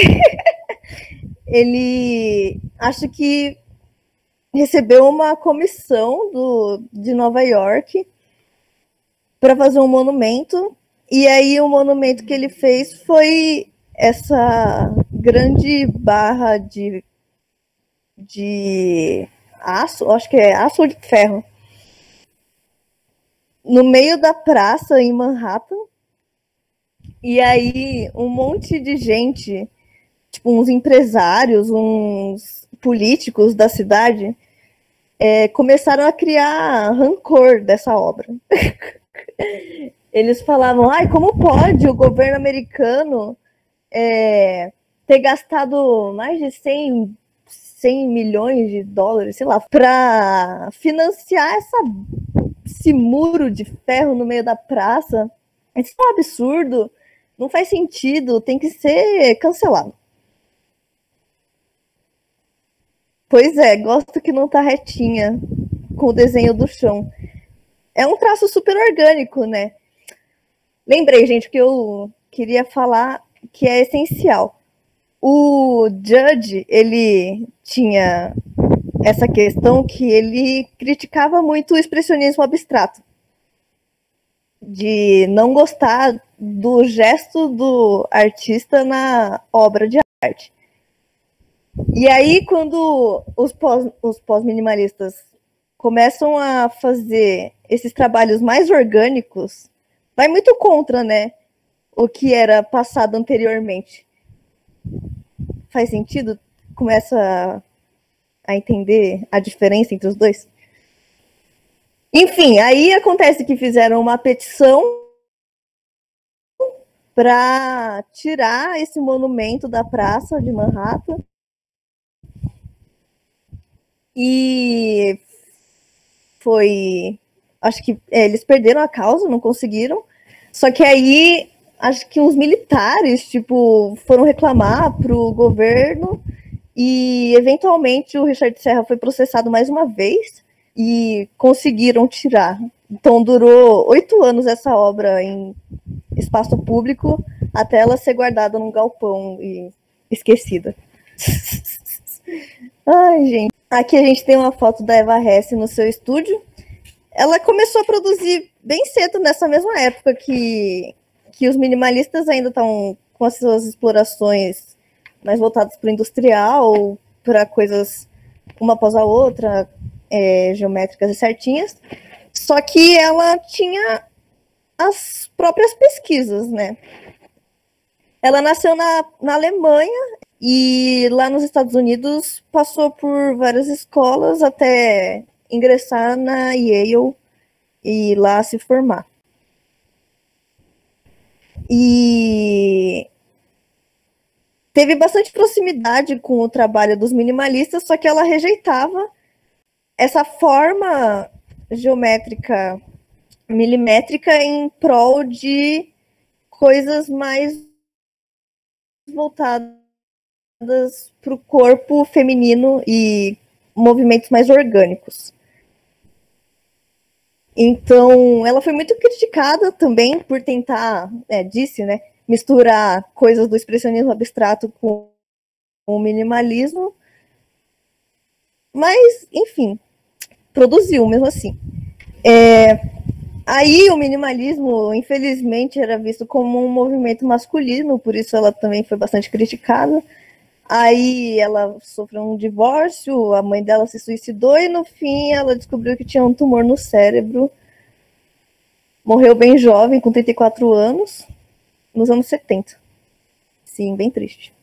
ele acho que recebeu uma comissão de Nova York para fazer um monumento, e aí o monumento que ele fez foi essa grande barra de aço, acho que é aço ou de ferro, no meio da praça em Manhattan. E aí um monte de gente, tipo uns empresários, uns políticos da cidade, começaram a criar rancor dessa obra. Eles falavam, como pode o governo americano ter gastado mais de 100 milhões de dólares, sei lá, para financiar esse muro de ferro no meio da praça. Isso é um absurdo, não faz sentido, tem que ser cancelado. Pois é, gosto que não tá retinha com o desenho do chão. É um traço super orgânico, né? Lembrei, gente, que eu queria falar que é essencial. O Judge, ele tinha essa questão que ele criticava muito o expressionismo abstrato, de não gostar do gesto do artista na obra de arte. E aí, quando os pós-minimalistas começam a fazer esses trabalhos mais orgânicos, vai muito contra, né, o que era passado anteriormente. Faz sentido? Começa a entender a diferença entre os dois? Enfim, aí acontece que fizeram uma petição para tirar esse monumento da praça de Manhattan. E foi... acho que eles perderam a causa, não conseguiram. Só que aí, acho que os militares, tipo, foram reclamar pro governo e, eventualmente, o Richard Serra foi processado mais uma vez e conseguiram tirar. Então, durou 8 anos essa obra em espaço público até ela ser guardada num galpão e esquecida. Ai, gente. Aqui a gente tem uma foto da Eva Hesse no seu estúdio. Ela começou a produzir bem cedo, nessa mesma época que os minimalistas ainda estão com as suas explorações mais voltadas para o industrial, para coisas uma após a outra, geométricas e certinhas. Só que ela tinha as próprias pesquisas, né? Ela nasceu na Alemanha e lá nos Estados Unidos passou por várias escolas até ingressar na Yale e lá se formar. E teve bastante proximidade com o trabalho dos minimalistas, só que ela rejeitava essa forma geométrica milimétrica em prol de coisas mais voltadas para o corpo feminino e movimentos mais orgânicos. Então, ela foi muito criticada também por tentar, misturar coisas do expressionismo abstrato com o minimalismo. Mas, enfim, produziu mesmo assim. Aí o minimalismo, infelizmente, era visto como um movimento masculino, por isso ela também foi bastante criticada. Aí ela sofreu um divórcio, a mãe dela se suicidou e no fim ela descobriu que tinha um tumor no cérebro. Morreu bem jovem, com 34 anos, nos anos 70. Sim, bem triste.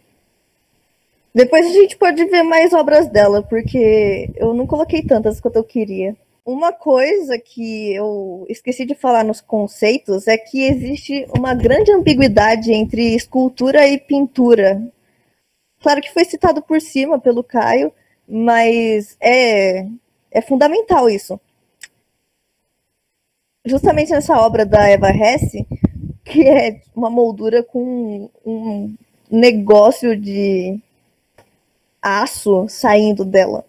Depois a gente pode ver mais obras dela, porque eu não coloquei tantas quanto eu queria. Uma coisa que eu esqueci de falar nos conceitos é que existe uma grande ambiguidade entre escultura e pintura. Claro que foi citado por cima pelo Caio, mas é fundamental isso. Justamente nessa obra da Eva Hesse, que é uma moldura com um negócio de aço saindo dela.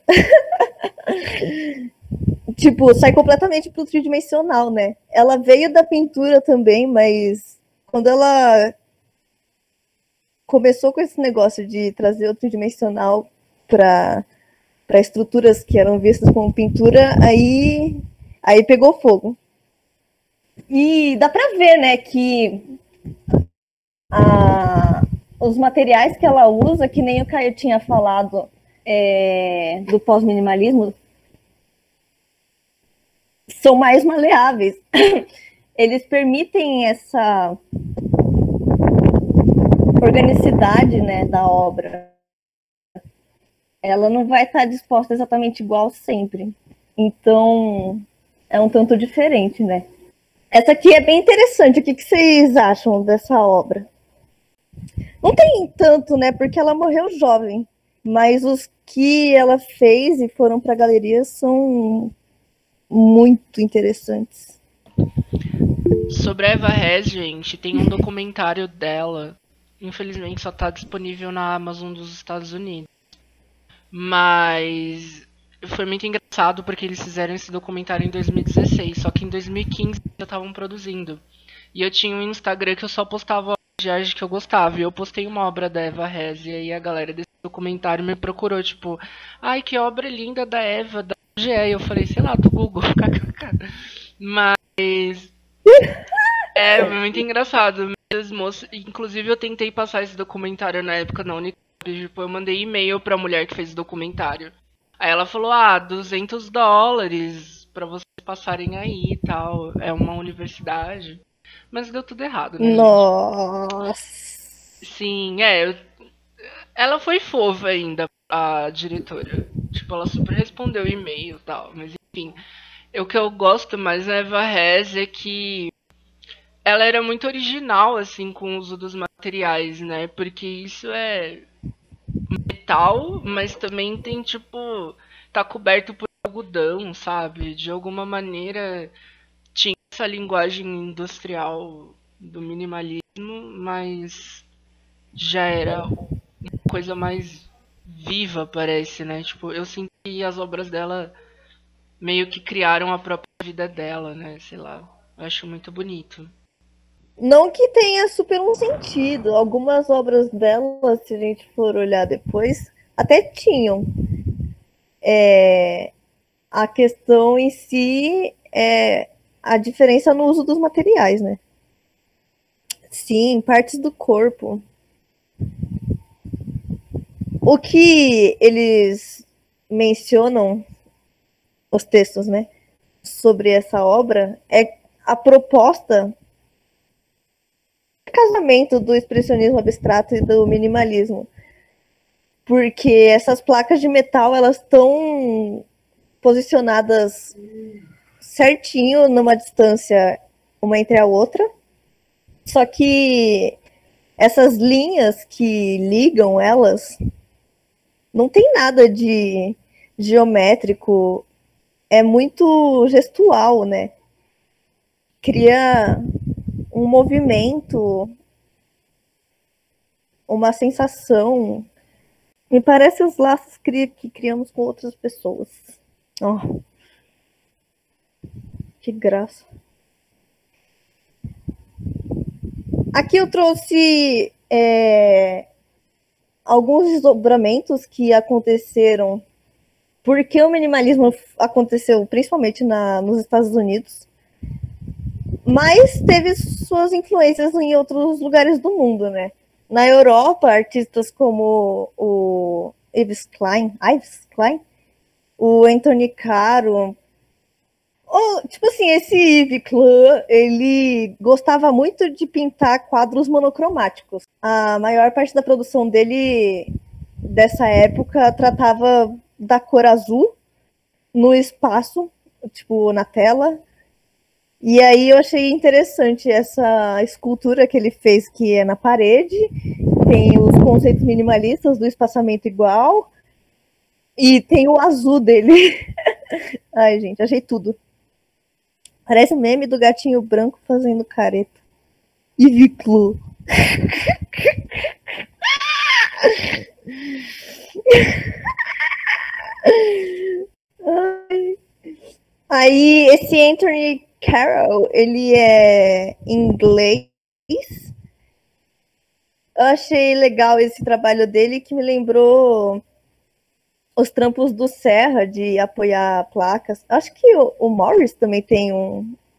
Tipo, sai completamente pro tridimensional, né? Ela veio da pintura também, mas quando ela começou com esse negócio de trazer o tridimensional para estruturas que eram vistas como pintura, aí pegou fogo. E dá para ver, né, que os materiais que ela usa, que nem o Caio tinha falado do pós-minimalismo, são mais maleáveis. Eles permitem essa organicidade, né, da obra. Ela não vai estar disposta exatamente igual sempre. Então, é um tanto diferente, né? Essa aqui é bem interessante. O que vocês acham dessa obra? Não tem tanto, né? Porque ela morreu jovem. Mas os que ela fez e foram para a galeria são muito interessantes. Sobre a Eva Hesse, gente, tem um documentário dela. Infelizmente só tá disponível na Amazon dos Estados Unidos. Mas foi muito engraçado porque eles fizeram esse documentário em 2016, só que em 2015 já estavam produzindo. E eu tinha um Instagram que eu só postava de arte que eu gostava. E eu postei uma obra da Eva Hesse, e aí a galera desse documentário me procurou, tipo, ai, que obra linda da Eva, da onde é? E eu falei, sei lá, do Google, kkk. Mas é muito engraçado mesmo. Inclusive eu tentei passar esse documentário na época na Unicamp. Tipo, eu mandei e-mail pra mulher que fez o documentário. Aí ela falou, $200 pra vocês passarem aí e tal. É uma universidade. Mas deu tudo errado, né, Nossa. gente? Sim, ela foi fofa ainda, a diretora. Tipo, ela super respondeu o e-mail e tal. Mas enfim, o que eu gosto mais da Eva Hesse é que ela era muito original, assim, com o uso dos materiais, né? Porque isso é metal, mas também tem, tipo, tá coberto por algodão, sabe? De alguma maneira tinha essa linguagem industrial do minimalismo, mas já era uma coisa mais viva, parece, né? Tipo, eu senti que as obras dela meio que criaram a própria vida dela, né? Sei lá. Eu acho muito bonito. Não que tenha super um sentido. Algumas obras dela, se a gente for olhar depois, até tinham. A questão em si é a diferença no uso dos materiais, né? Sim, partes do corpo. O que eles mencionam, os textos, né, sobre essa obra, é a proposta de casamento do expressionismo abstrato e do minimalismo. Porque essas placas de metal, elas estão posicionadas certinho numa distância uma entre a outra. Só que essas linhas que ligam elas não tem nada de geométrico, é muito gestual, né? Cria um movimento, uma sensação. Me parece os laços que criamos com outras pessoas. Oh, que graça. Aqui eu trouxe alguns desdobramentos que aconteceram porque o minimalismo aconteceu principalmente nos Estados Unidos, mas teve suas influências em outros lugares do mundo, né? Na Europa, artistas como o Yves Klein, o Anthony Caro, tipo assim, esse Yves Klein, ele gostava muito de pintar quadros monocromáticos. A maior parte da produção dele, dessa época, tratava da cor azul no espaço, tipo, na tela. E aí eu achei interessante essa escultura que ele fez, que é na parede, tem os conceitos minimalistas do espaçamento igual, e tem o azul dele. Ai, gente, achei tudo. Parece um meme do gatinho branco fazendo careta. Yves Klein. Aí, esse Anthony Carroll, ele é inglês. Eu achei legal esse trabalho dele, que me lembrou os trampos do Serra, de apoiar placas. Acho que o Morris também tem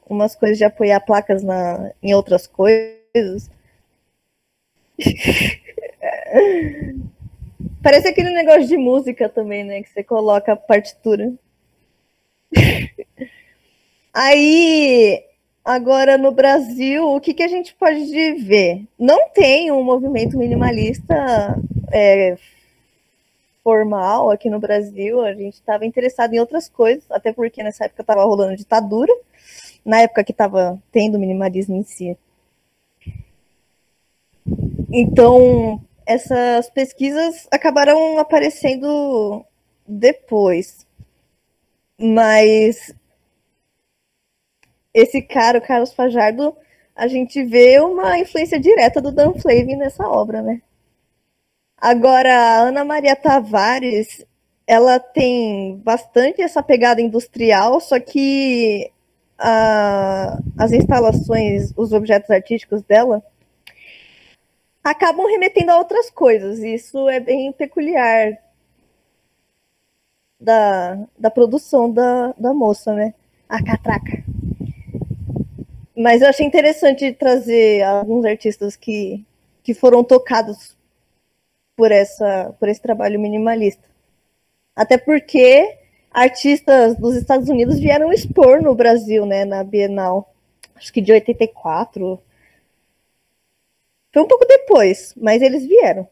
umas coisas de apoiar placas em outras coisas. Parece aquele negócio de música também, né? Que você coloca a partitura. Aí, agora no Brasil, o que a gente pode ver? Não tem um movimento minimalista formal aqui no Brasil. A gente estava interessado em outras coisas, até porque nessa época estava rolando ditadura, na época que estava tendo minimalismo em si. Então, essas pesquisas acabaram aparecendo depois. Mas esse cara, o Carlos Fajardo, a gente vê uma influência direta do Dan Flavin nessa obra, né? Agora, a Ana Maria Tavares, ela tem bastante essa pegada industrial, só que as instalações, os objetos artísticos dela, acabam remetendo a outras coisas. Isso é bem peculiar da produção da moça, né? A catraca. Mas eu achei interessante trazer alguns artistas que foram tocados por esse trabalho minimalista. Até porque artistas dos Estados Unidos vieram expor no Brasil, né, na Bienal, acho que de 84. Foi um pouco depois, mas eles vieram.